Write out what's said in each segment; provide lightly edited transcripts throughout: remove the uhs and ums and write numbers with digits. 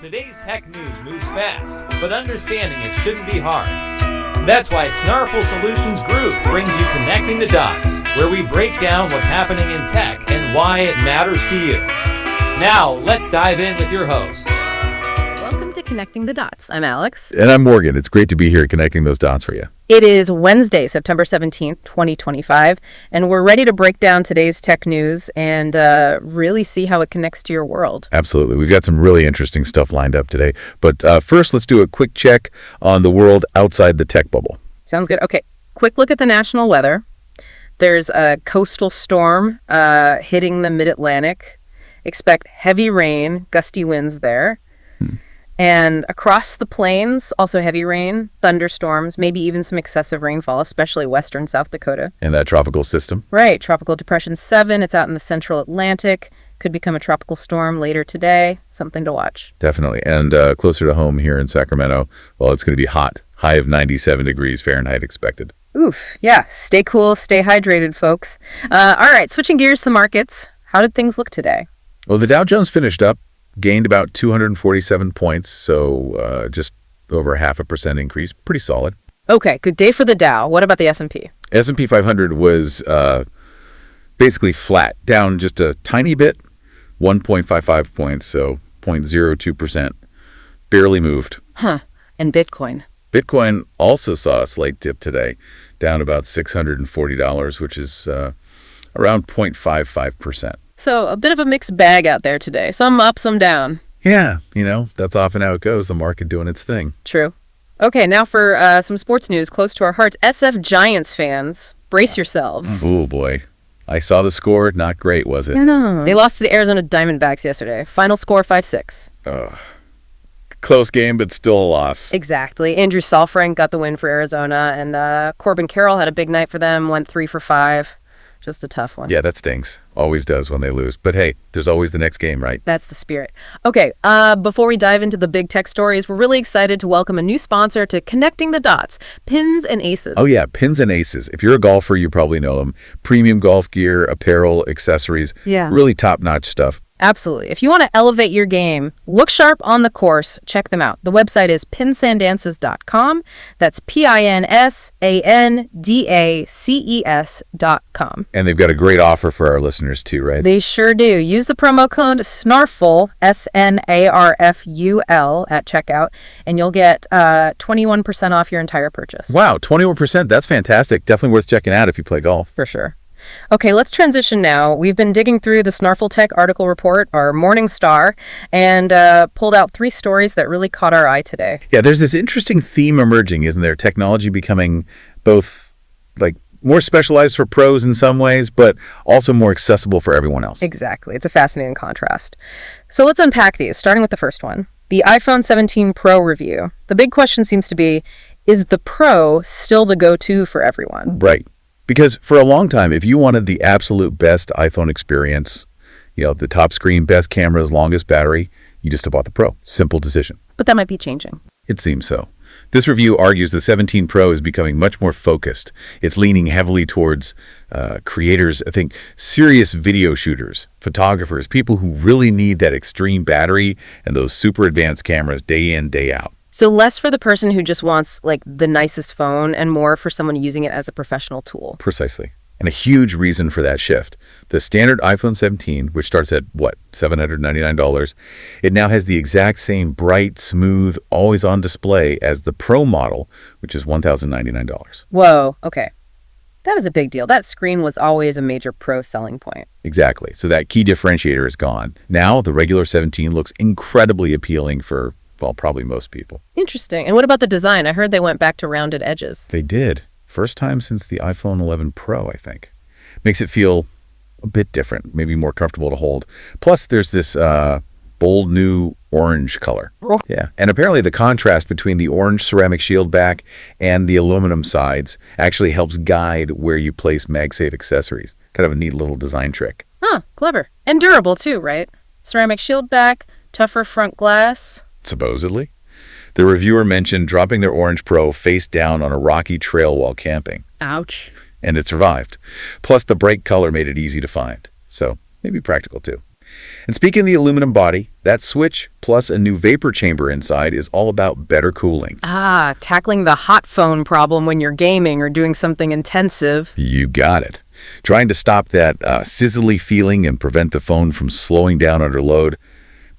Today's tech news moves fast, but understanding it shouldn't be hard. That's why Snarful Solutions Group brings you Connecting the Dots, where we break down what's happening in tech and why it matters to you. Now, let's dive in with your hosts. Welcome to Connecting the Dots. I'm Alex. And I'm Morgan. It's great to be here connecting those dots for you. It is Wednesday, September 17th, 2025, and we're ready to break down today's tech news and really see how it connects to your world. Absolutely. We've got some really interesting stuff lined up today. But first, let's do a quick check on the world outside the tech bubble. Sounds good. Okay, quick look at the national weather. There's a coastal storm hitting the mid-Atlantic. Expect heavy rain, gusty winds there. And across the plains, also heavy rain, thunderstorms, maybe even some excessive rainfall, especially western South Dakota. And that tropical system? Right. Tropical Depression 7. It's out in the central Atlantic. Could become a tropical storm later today. Something to watch. Definitely. And closer to home here in Sacramento, well, it's going to be hot. High of 97 degrees Fahrenheit expected. Oof. Yeah. Stay cool. Stay hydrated, folks. All right. Switching gears to the markets. How did things look today? Well, the Dow Jones finished up. Gained about 247 points, so just over 0.5% increase. Pretty solid. Okay, good day for the Dow. What about the S&P? S&P 500 was basically flat, down just a tiny bit, 1.55 points, so 0.02%. Barely moved. Huh. And Bitcoin? Bitcoin also saw a slight dip today, down about $640, which is around 0.55%. So a bit of a mixed bag out there today. Some up, some down. Yeah, that's often how it goes, the market doing its thing. True. Okay, now for some sports news close to our hearts. SF Giants fans, brace yourselves. Oh, boy. I saw the score. Not great, was it? No. They lost to the Arizona Diamondbacks yesterday. Final score 5-6. Close game, but still a loss. Exactly. Andrew Saalfrank got the win for Arizona, and Corbin Carroll had a big night for them, went 3 for 5. Just a tough one. Yeah, that stings. Always does when they lose. But hey, there's always the next game, right? That's the spirit. Okay, before we dive into the big tech stories, we're really excited to welcome a new sponsor to Connecting the Dots, Pins and Aces. Oh yeah, Pins and Aces. If you're a golfer, you probably know them. Premium golf gear, apparel, accessories. Yeah. Really top-notch stuff. Absolutely. If you want to elevate your game, look sharp on the course, check them out. The website is pinsandances.com. That's pinsandaces.com. And they've got a great offer for our listeners too, right? They sure do. Use the promo code SNARFUL, SNARFUL, at checkout, and you'll get 21% off your entire purchase. Wow, 21%. That's fantastic. Definitely worth checking out if you play golf. For sure. Okay, let's transition now. We've been digging through the Snarful Tech article report, our Morning Star, and pulled out 3 stories that really caught our eye today. Yeah, there's this interesting theme emerging, isn't there? Technology becoming both more specialized for pros in some ways, but also more accessible for everyone else. Exactly. It's a fascinating contrast. So let's unpack these, starting with the first one. The iPhone 17 Pro review. The big question seems to be, is the Pro still the go-to for everyone? Right. Because for a long time, if you wanted the absolute best iPhone experience, the top screen, best cameras, longest battery, you just bought the Pro. Simple decision. But that might be changing. It seems so. This review argues the 17 Pro is becoming much more focused. It's leaning heavily towards creators, I think, serious video shooters, photographers, people who really need that extreme battery and those super advanced cameras day in, day out. So less for the person who just wants the nicest phone and more for someone using it as a professional tool. Precisely. And a huge reason for that shift. The standard iPhone 17, which starts at, $799, it now has the exact same bright, smooth, always-on display as the Pro model, which is $1,099. Whoa, okay. That is a big deal. That screen was always a major Pro selling point. Exactly. So that key differentiator is gone. Now, the regular 17 looks incredibly appealing for probably most people. Interesting. And what about the design? I heard they went back to rounded edges. They did. First time since the iPhone 11 Pro, I think. Makes it feel a bit different, maybe more comfortable to hold. Plus, there's this bold new orange color. Oh. Yeah. And apparently the contrast between the orange ceramic shield back and the aluminum sides actually helps guide where you place MagSafe accessories. Kind of a neat little design trick. Huh, clever. And durable too, right? Ceramic shield back, tougher front glass. Supposedly. The reviewer mentioned dropping their Orange Pro face down on a rocky trail while camping. Ouch. And it survived. Plus, the bright color made it easy to find. So, maybe practical too. And speaking of the aluminum body, that switch plus a new vapor chamber inside is all about better cooling. Ah, tackling the hot phone problem when you're gaming or doing something intensive. You got it. Trying to stop that sizzly feeling and prevent the phone from slowing down under load.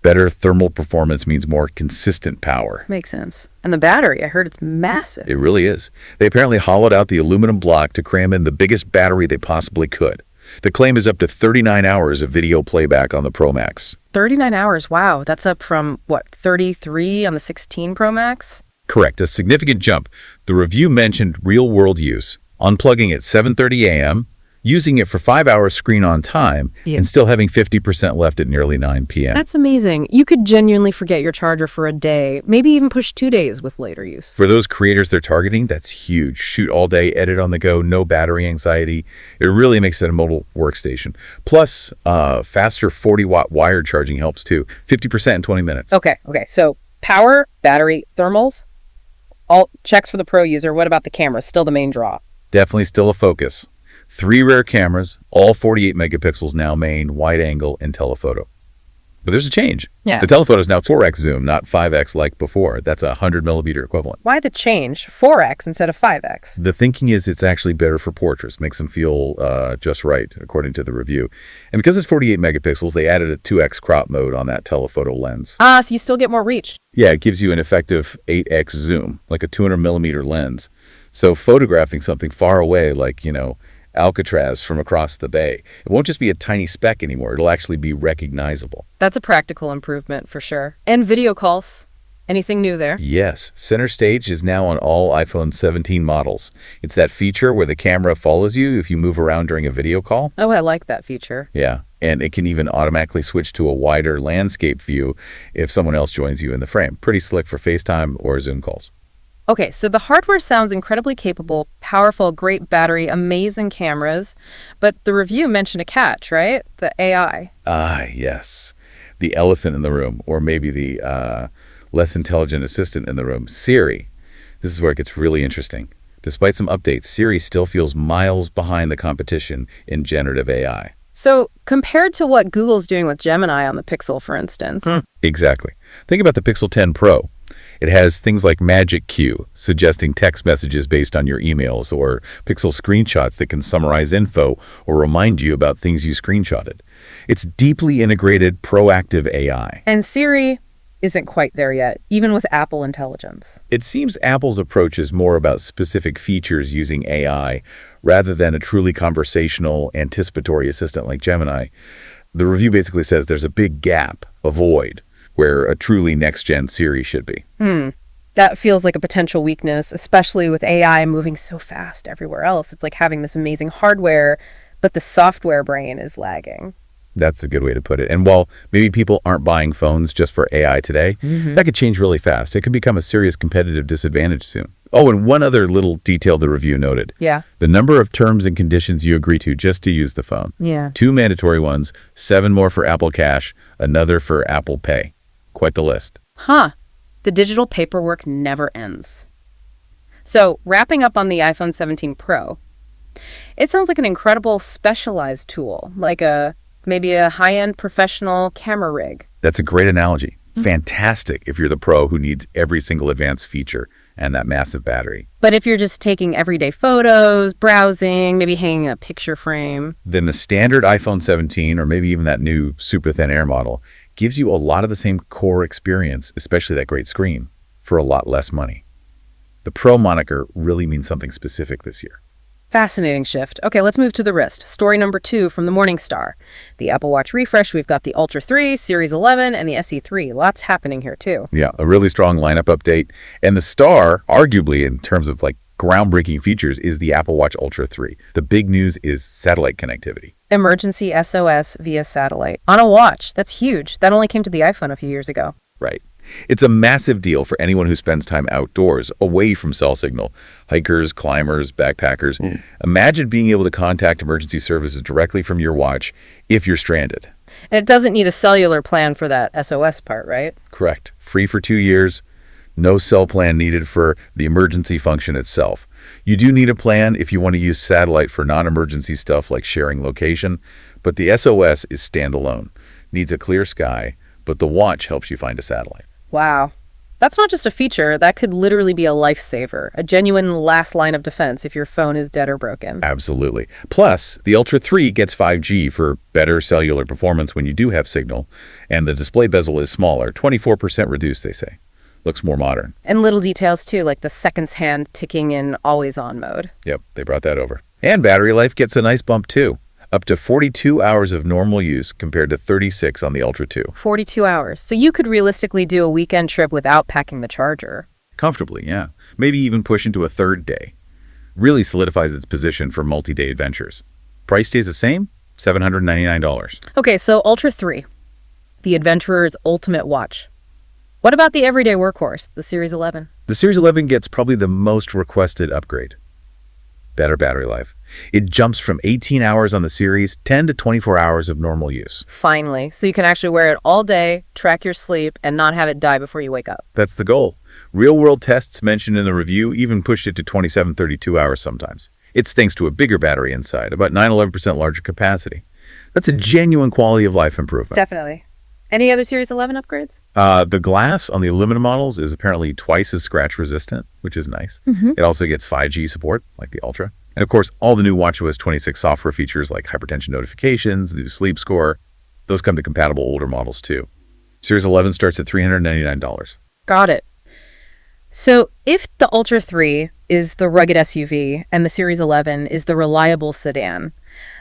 Better thermal performance means more consistent power. Makes sense. And the battery, I heard it's massive. It really is. They apparently hollowed out the aluminum block to cram in the biggest battery they possibly could. The claim is up to 39 hours of video playback on the Pro Max. 39 hours, wow. That's up from, 33 on the 16 Pro Max? Correct, a significant jump. The review mentioned real-world use, unplugging at 7:30 a.m., using it for 5 hours screen on time, and still having 50% left at nearly 9 p.m. That's amazing. You could genuinely forget your charger for a day, maybe even push 2 days with later use. For those creators they're targeting, that's huge. Shoot all day, edit on the go, no battery anxiety. It really makes it a mobile workstation. Plus, faster 40-watt wired charging helps too. 50% in 20 minutes. Okay. So power, battery, thermals, all checks for the pro user. What about the camera? Still the main draw. Definitely still a focus. 3 rear cameras, all 48 megapixels now, main, wide angle, and telephoto. But there's a change. Yeah. The telephoto is now 4x zoom, not 5x like before. That's a 100 millimeter equivalent. Why the change? 4x instead of 5x. The thinking is it's actually better for portraits, makes them feel just right, according to the review. And because it's 48 megapixels, they added a 2x crop mode on that telephoto lens. So you still get more reach. Yeah, it gives you an effective 8x zoom, like a 200 millimeter lens. So photographing something far away, like, Alcatraz from across the bay, it won't just be a tiny speck anymore. It'll actually be recognizable. That's a practical improvement for sure. And video calls. Anything new there? Yes. Center Stage is now on all iPhone 17 models. It's that feature where the camera follows you if you move around during a video call. Oh, I like that feature. Yeah. And it can even automatically switch to a wider landscape view if someone else joins you in the frame. Pretty slick for FaceTime or Zoom calls. Okay, so the hardware sounds incredibly capable, powerful, great battery, amazing cameras, but the review mentioned a catch, right? The AI. Yes. The elephant in the room, or maybe the less intelligent assistant in the room, Siri. This is where it gets really interesting. Despite some updates, Siri still feels miles behind the competition in generative AI. So compared to what Google's doing with Gemini on the Pixel, for instance. Exactly. Think about the Pixel 10 Pro. It has things like Magic Queue, suggesting text messages based on your emails, or Pixel screenshots that can summarize info or remind you about things you screenshotted. It's deeply integrated, proactive AI. And Siri isn't quite there yet, even with Apple Intelligence. It seems Apple's approach is more about specific features using AI rather than a truly conversational, anticipatory assistant like Gemini. The review basically says there's a big gap, a void, where a truly next-gen Siri should be. That feels like a potential weakness, especially with AI moving so fast everywhere else. It's like having this amazing hardware, but the software brain is lagging. That's a good way to put it. And while maybe people aren't buying phones just for AI today, that could change really fast. It could become a serious competitive disadvantage soon. Oh, and one other little detail the review noted. Yeah. The number of terms and conditions you agree to just to use the phone. Yeah. 2 mandatory ones, 7 more for Apple Cash, another for Apple Pay. Quite the list. Huh. The digital paperwork never ends. So, wrapping up on the iPhone 17 Pro, it sounds like an incredible specialized tool, like maybe a high-end professional camera rig. That's a great analogy. Fantastic if you're the pro who needs every single advanced feature and that massive battery. But if you're just taking everyday photos, browsing, maybe hanging a picture frame, then the standard iPhone 17, or maybe even that new super thin air model, gives you a lot of the same core experience, especially that great screen, for a lot less money. The Pro moniker really means something specific this year. fascinating shift. Okay, let's move to the wrist. Story number 2 from the Morningstar. The Apple Watch refresh, we've got the Ultra 3, Series 11, and the SE3. Lots happening here too. Yeah, a really strong lineup update. And the star, arguably in terms of like groundbreaking features, is the Apple Watch Ultra 3. The big news is satellite connectivity. Emergency SOS via satellite. On a watch. That's huge. That only came to the iPhone a few years ago. Right. It's a massive deal for anyone who spends time outdoors, away from cell signal. Hikers, climbers, backpackers. Imagine being able to contact emergency services directly from your watch if you're stranded. And it doesn't need a cellular plan for that SOS part, right? Correct. Free for 2 years. No cell plan needed for the emergency function itself. You do need a plan if you want to use satellite for non-emergency stuff like sharing location, but the SOS is standalone. needs a clear sky, but the watch helps you find a satellite. Wow. That's not just a feature. That could literally be a lifesaver, a genuine last line of defense if your phone is dead or broken. Absolutely. Plus, the Ultra 3 gets 5G for better cellular performance when you do have signal, and the display bezel is smaller, 24% reduced, they say. Looks more modern. And little details too, like the seconds hand ticking in always-on mode. Yep, they brought that over. And battery life gets a nice bump too. Up to 42 hours of normal use compared to 36 on the Ultra 2. 42 hours. So you could realistically do a weekend trip without packing the charger. Comfortably, yeah. Maybe even push into a third day. Really solidifies its position for multi-day adventures. Price stays the same, $799. Okay, so Ultra 3, the adventurer's ultimate watch. What about the everyday workhorse, the Series 11? The Series 11 gets probably the most requested upgrade. Better battery life. It jumps from 18 hours on the Series, 10 to 24 hours of normal use. Finally, so you can actually wear it all day, track your sleep, and not have it die before you wake up. That's the goal. Real-world tests mentioned in the review even pushed it to 27, 32 hours sometimes. It's thanks to a bigger battery inside, about 9-11% larger capacity. That's a genuine quality of life improvement. Definitely. Any other Series 11 upgrades? The glass on the aluminum models is apparently twice as scratch resistant, which is nice. It also gets 5G support, like the Ultra. And of course, all the new watchOS 26 software features like hypertension notifications, the new sleep score, those come to compatible older models too. Series 11 starts at $399. Got it. So if the Ultra 3 is the rugged SUV and the Series 11 is the reliable sedan,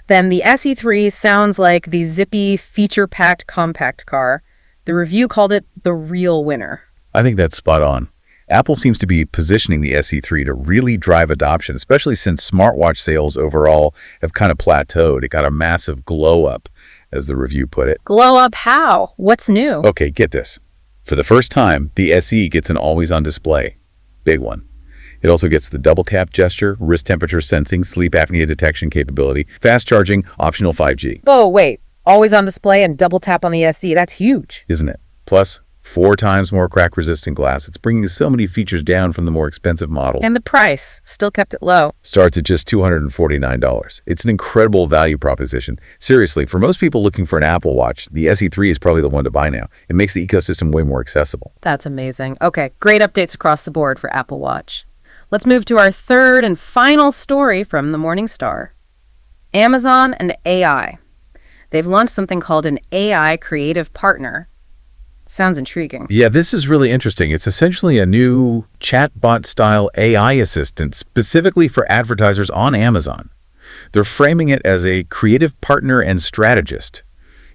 then the SE3 sounds like the zippy, feature-packed compact car. The review called it the real winner. I think that's spot on. Apple seems to be positioning the SE3 to really drive adoption, especially since smartwatch sales overall have kind of plateaued. It got a massive glow up, as the review put it. Glow up how? What's new? Okay, get this. For the first time, the SE gets an always-on display. Big one. It also gets the double tap gesture, wrist temperature sensing, sleep apnea detection capability, fast charging, optional 5G. Oh, wait. Always on display and double tap on the SE. That's huge. Isn't it? Plus, 4 times more crack-resistant glass. It's bringing so many features down from the more expensive model. And the price still kept it low. Starts at just $249. It's an incredible value proposition. Seriously, for most people looking for an Apple Watch, the SE3 is probably the one to buy now. It makes the ecosystem way more accessible. That's amazing. Okay, great updates across the board for Apple Watch. Let's move to our third and final story from the Morning Star. Amazon and AI. They've launched something called an AI creative partner. Sounds intriguing. Yeah, this is really interesting. It's essentially a new chatbot-style AI assistant specifically for advertisers on Amazon. They're framing it as a creative partner and strategist.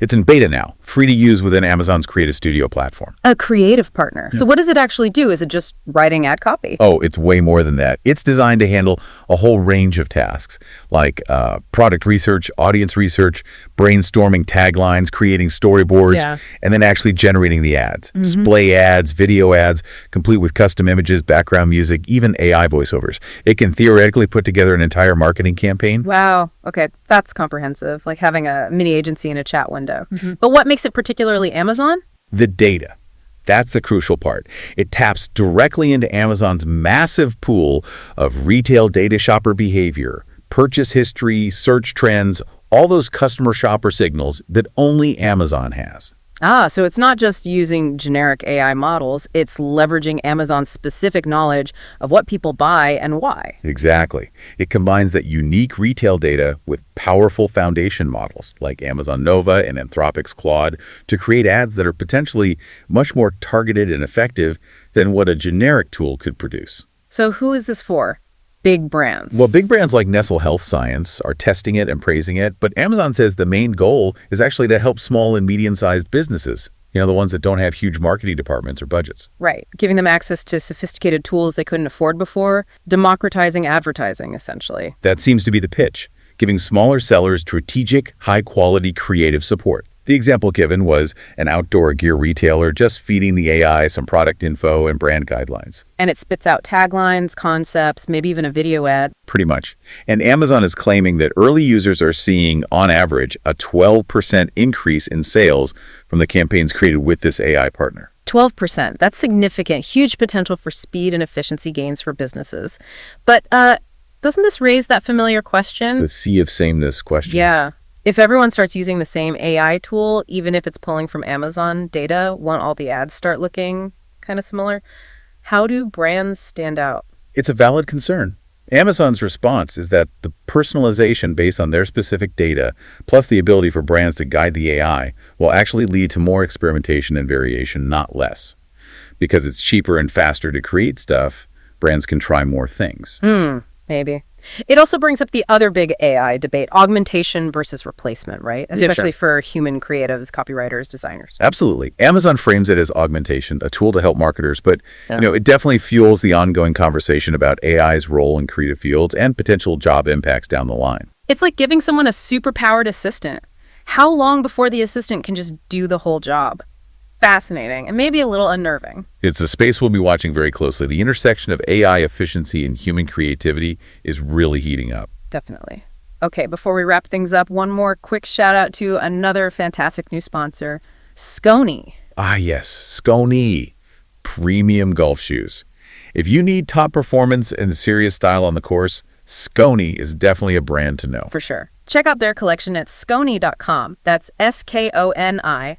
It's in beta now, free to use within Amazon's Creative Studio platform. A creative partner. Yeah. So what does it actually do? Is it just writing ad copy? Oh, it's way more than that. It's designed to handle a whole range of tasks, like product research, audience research, brainstorming taglines, creating storyboards, and then actually generating the ads. Display ads, video ads, complete with custom images, background music, even AI voiceovers. It can theoretically put together an entire marketing campaign. Wow. Okay, that's comprehensive, like having a mini agency in a chat window. But what makes it particularly Amazon? The data. That's the crucial part. It taps directly into Amazon's massive pool of retail data shopper behavior, purchase history, search trends, all those customer shopper signals that only Amazon has. Ah, so it's not just using generic AI models, it's leveraging Amazon's specific knowledge of what people buy and why. Exactly. It combines that unique retail data with powerful foundation models like Amazon Nova and Anthropic's Claude to create ads that are potentially much more targeted and effective than what a generic tool could produce. So who is this for? Big brands. Well, big brands like Nestle Health Science are testing it and praising it, but Amazon says the main goal is actually to help small and medium-sized businesses, the ones that don't have huge marketing departments or budgets. Right, giving them access to sophisticated tools they couldn't afford before, democratizing advertising, essentially. That seems to be the pitch, giving smaller sellers strategic, high-quality creative support. The example given was an outdoor gear retailer just feeding the AI some product info and brand guidelines. And it spits out taglines, concepts, maybe even a video ad. Pretty much. And Amazon is claiming that early users are seeing, on average, a 12% increase in sales from the campaigns created with this AI partner. 12%. That's significant. Huge potential for speed and efficiency gains for businesses. But doesn't this raise that familiar question? The sea of sameness question. Yeah. If everyone starts using the same AI tool, even if it's pulling from Amazon data, won't all the ads start looking kind of similar? How do brands stand out? It's a valid concern. Amazon's response is that the personalization based on their specific data, plus the ability for brands to guide the AI, will actually lead to more experimentation and variation, not less. Because it's cheaper and faster to create stuff, brands can try more things. Maybe. It also brings up the other big AI debate, augmentation versus replacement, right? Especially for human creatives, copywriters, designers. Absolutely. Amazon frames it as augmentation, a tool to help marketers, but it definitely fuels the ongoing conversation about AI's role in creative fields and potential job impacts down the line. It's like giving someone a super-powered assistant. How long before the assistant can just do the whole job? Fascinating and maybe a little unnerving. It's a space we'll be watching very closely. The intersection of AI efficiency and human creativity is really heating up. Definitely. Okay, before we wrap things up, one more quick shout out to another fantastic new sponsor, Skony. Ah, yes, Skony, premium golf shoes. If you need top performance and serious style on the course, Skony is definitely a brand to know. For sure. Check out their collection at skony.com. That's skoni.com.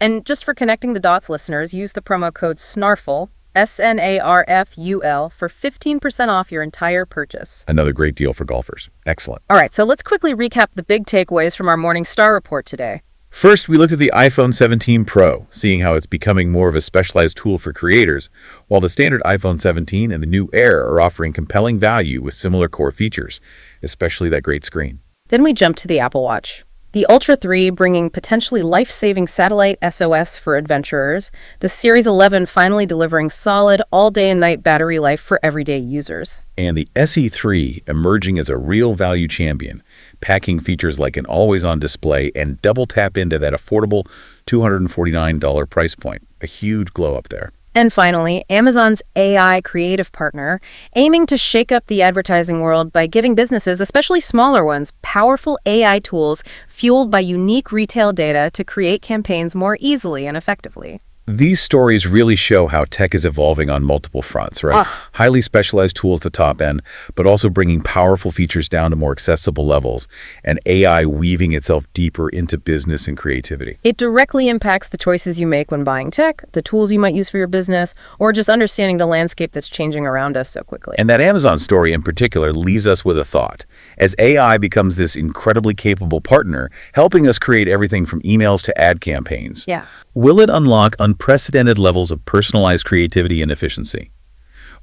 And just for Connecting the Dots listeners, use the promo code SNARFUL, SNARFUL, for 15% off your entire purchase. Another great deal for golfers. Excellent. All right, so let's quickly recap the big takeaways from our Morning Star report today. First, we looked at the iPhone 17 Pro, seeing how it's becoming more of a specialized tool for creators, while the standard iPhone 17 and the new Air are offering compelling value with similar core features, especially that great screen. Then we jumped to the Apple Watch. The Ultra 3 bringing potentially life-saving satellite SOS for adventurers, the Series 11 finally delivering solid all-day and night battery life for everyday users. And the SE3 emerging as a real value champion, packing features like an always-on display and double tap into that affordable $249 price point. A huge glow up there. And finally, Amazon's AI creative partner, aiming to shake up the advertising world by giving businesses, especially smaller ones, powerful AI tools fueled by unique retail data to create campaigns more easily and effectively. These stories really show how tech is evolving on multiple fronts, right? Highly specialized tools at the top end, but also bringing powerful features down to more accessible levels, and AI weaving itself deeper into business and creativity. It directly impacts the choices you make when buying tech, the tools you might use for your business, or just understanding the landscape that's changing around us so quickly. And that Amazon story in particular leaves us with a thought. As AI becomes this incredibly capable partner, helping us create everything from emails to ad campaigns, will it unlock unprecedented levels of personalized creativity and efficiency?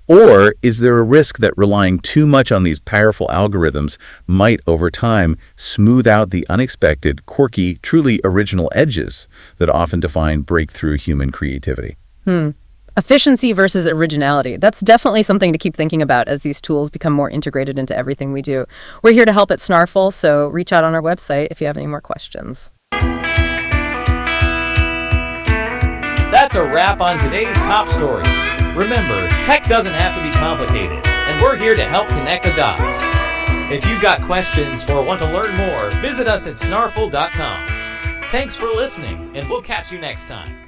Or is there a risk that relying too much on these powerful algorithms might, over time, smooth out the unexpected, quirky, truly original edges that often define breakthrough human creativity? Efficiency versus originality. That's definitely something to keep thinking about as these tools become more integrated into everything we do. We're here to help at Snarful, so reach out on our website if you have any more questions. That's a wrap on today's top stories. Remember, tech doesn't have to be complicated, and we're here to help connect the dots. If you've got questions or want to learn more, visit us at snarful.com. Thanks for listening, and we'll catch you next time.